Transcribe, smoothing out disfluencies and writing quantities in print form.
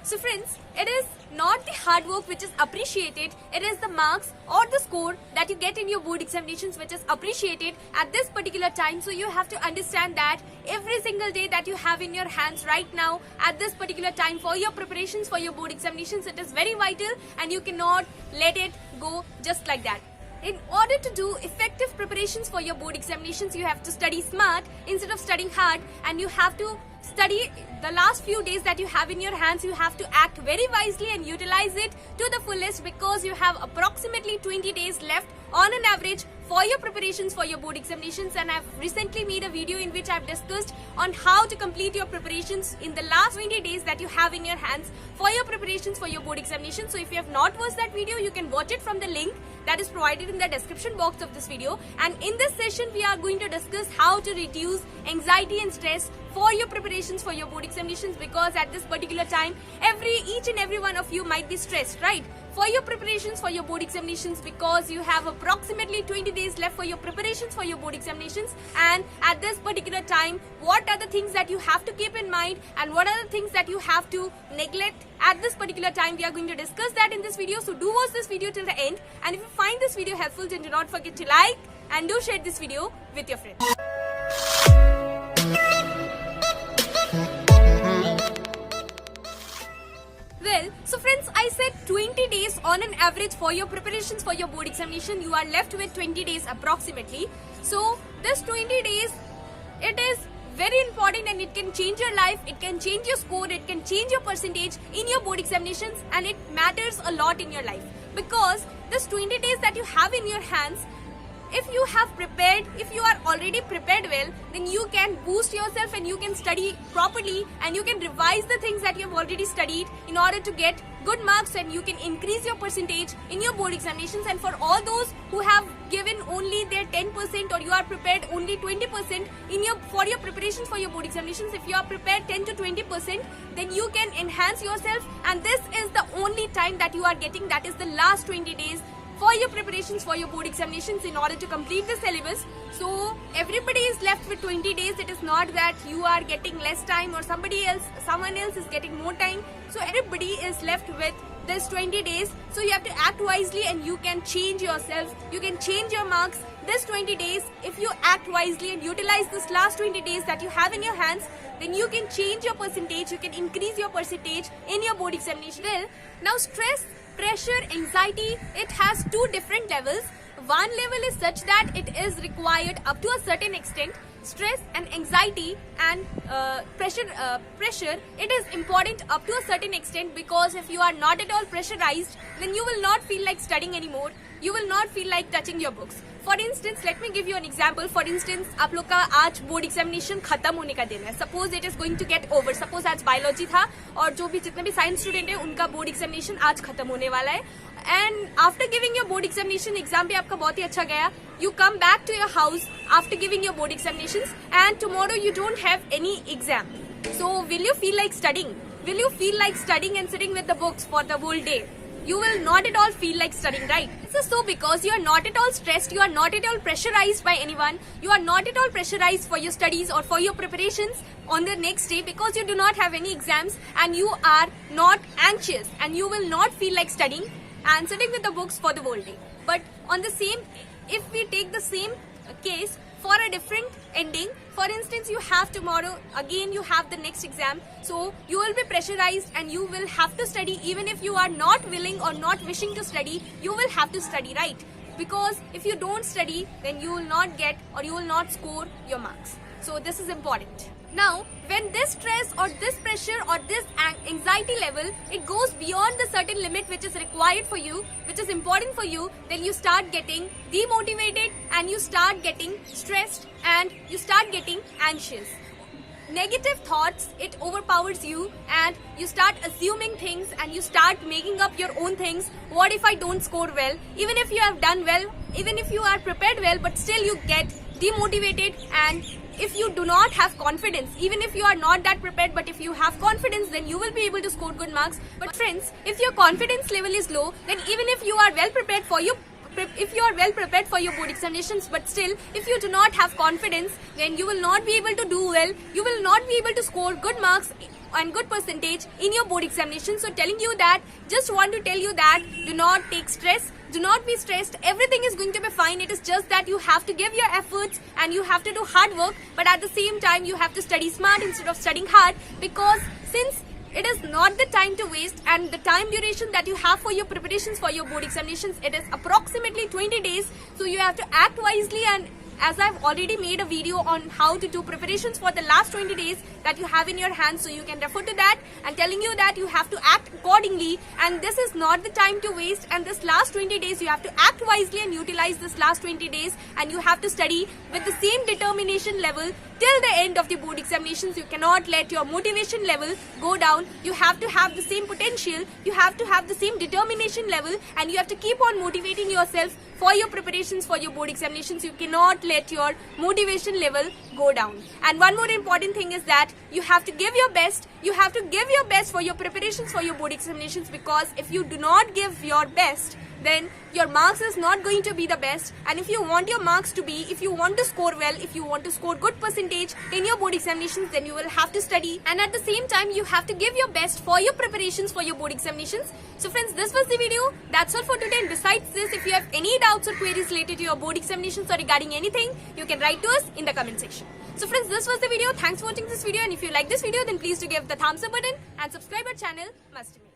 So friends, it is not the hard work which is appreciated, it is the marks or the score that you get in your board examinations which is appreciated at this particular time. So you have to understand that every single day that you have in your hands right now at this particular time for your preparations for your board examinations, it is very vital and you cannot let it go just like that. In order to do effective preparations for your board examinations, you have to study smart instead of studying hard, and you have to study the last few days that you have in your hands. You have to act very wisely and utilize it to the fullest, because you have approximately 20 days left on an average for your preparations for your board examinations. And I've recently made a video in which I've discussed on how to complete your preparations in the last 20 days that you have in your hands for your preparations for your board examinations. So if you have not watched that video, you can watch it from the link that is provided in the description box of this video. And in this session, we are going to discuss how to reduce anxiety and stress for your preparations for your board examinations, because at this particular time, each and every one of you might be stressed, right? For your preparations for your board examinations, because you have approximately 20 days left for your preparations for your board examinations. And at this particular time, what are the things that you have to keep in mind and what are the things that you have to neglect at this particular time? We are going to discuss that in this video. So do watch this video till the end, and if you find this video helpful, then do not forget to like and do share this video with your friends. Well, so friends, I said 20 days on an average for your preparations for your board examination. You are left with 20 days approximately. So this 20 days, it is very important and it can change your life, it can change your score, it can change your percentage in your board examinations, and it matters a lot in your life, because this 20 days that you have in your hands, if you have prepared, if you are already prepared well, then you can boost yourself and you can study properly and you can revise the things that you have already studied in order to get good marks, and you can increase your percentage in your board examinations. And for all those who have given only their 10% or you are prepared only 20% for your preparations for your board examinations, if you are prepared 10 to 20%, then you can enhance yourself, and this is the only time that you are getting, that is the last 20 days for your preparations for your board examinations in order to complete the syllabus. So everybody is left with 20 days. It is not that you are getting less time or someone else is getting more time. So everybody is left with this 20 days. So you have to act wisely and you can change yourself. You can change your marks this 20 days. If you act wisely and utilize this last 20 days that you have in your hands, then you can change your percentage. You can increase your percentage in your board examination. Well, now stress, pressure, anxiety, it has two different levels. One level is such that it is required up to a certain extent. Stress and anxiety and pressure, it is important up to a certain extent, because if you are not at all pressurized, then you will not feel like studying anymore. You will not feel like touching your books. For instance, let me give you an example. For instance, आप लोग का आज board examination खत्म होने का दिन है. Suppose it is going to get over. Suppose आज बायोलॉजी था और जो भी जितने भी साइंस स्टूडेंट है उनका बोर्ड एग्जामिनेशन आज खत्म होने वाला है. And after giving your board examination, exam भी आपका बहुत ही अच्छा गया. You come back to your house after giving your board examinations, and tomorrow you don't have any exam. So will you feel like studying? Will you feel like studying and sitting with the books for the whole day? You will not at all feel like studying, right? This is so because you are not at all stressed, you are not at all pressurized by anyone, you are not at all pressurized for your studies or for your preparations on the next day, because you do not have any exams and you are not anxious and you will not feel like studying and sitting with the books for the whole day. But on the same, if we take the same case for a different ending, for instance, you have tomorrow, again you have the next exam, so you will be pressurized and you will have to study. Even if you are not willing or not wishing to study, you will have to study, right? Because if you don't study, then you will not get or you will not score your marks. So this is important. Now, when this stress or this pressure or this anxiety level, it goes beyond the certain limit which is required for you, which is important for you, then you start getting demotivated and you start getting stressed and you start getting anxious. Negative thoughts, it overpowers you and you start assuming things and you start making up your own things. What if I don't score well? Even if you have done well, even if you are prepared well, but still you get demotivated. And if you do not have confidence, even if you are not that prepared, but if you have confidence, then you will be able to score good marks. But friends, if your confidence level is low, then even if you are well prepared for your board examinations, but still if you do not have confidence, then you will not be able to do well, you will not be able to score good marks and good percentage in your board examination. So telling you that, just want to tell you that do not take stress. Do not be stressed. Everything is going to be fine. It is just that you have to give your efforts and you have to do hard work. But at the same time, you have to study smart instead of studying hard, because since it is not the time to waste, and the time duration that you have for your preparations for your board examinations, it is approximately 20 days. So you have to act wisely, and as I've already made a video on how to do preparations for the last 20 days that you have in your hands, so you can refer to that, and telling you that you have to act accordingly, and this is not the time to waste, and this last 20 days you have to act wisely and utilize this last 20 days, and you have to study with the same determination level till the end of the board examinations. You cannot let your motivation level go down. You have to have the same potential, you have to have the same determination level, and you have to keep on motivating yourself for your preparations for your board examinations. You cannot let your motivation level go down. And one more important thing is that you have to give your best. You have to give your best for your preparations for your board examinations, because if you do not give your best, then your marks is not going to be the best. And if you want your marks to be, if you want to score well, if you want to score good percentage in your board examinations, then you will have to study, and at the same time you have to give your best for your preparations for your board examinations. So friends, this was the video. That's all for today. And besides this, if you have any doubts or queries related to your board examinations or regarding anything, you can write to us in the comment section. So friends, this was the video. Thanks for watching this video, and if you like this video, then please do give the thumbs up button and subscribe our channel. Must be.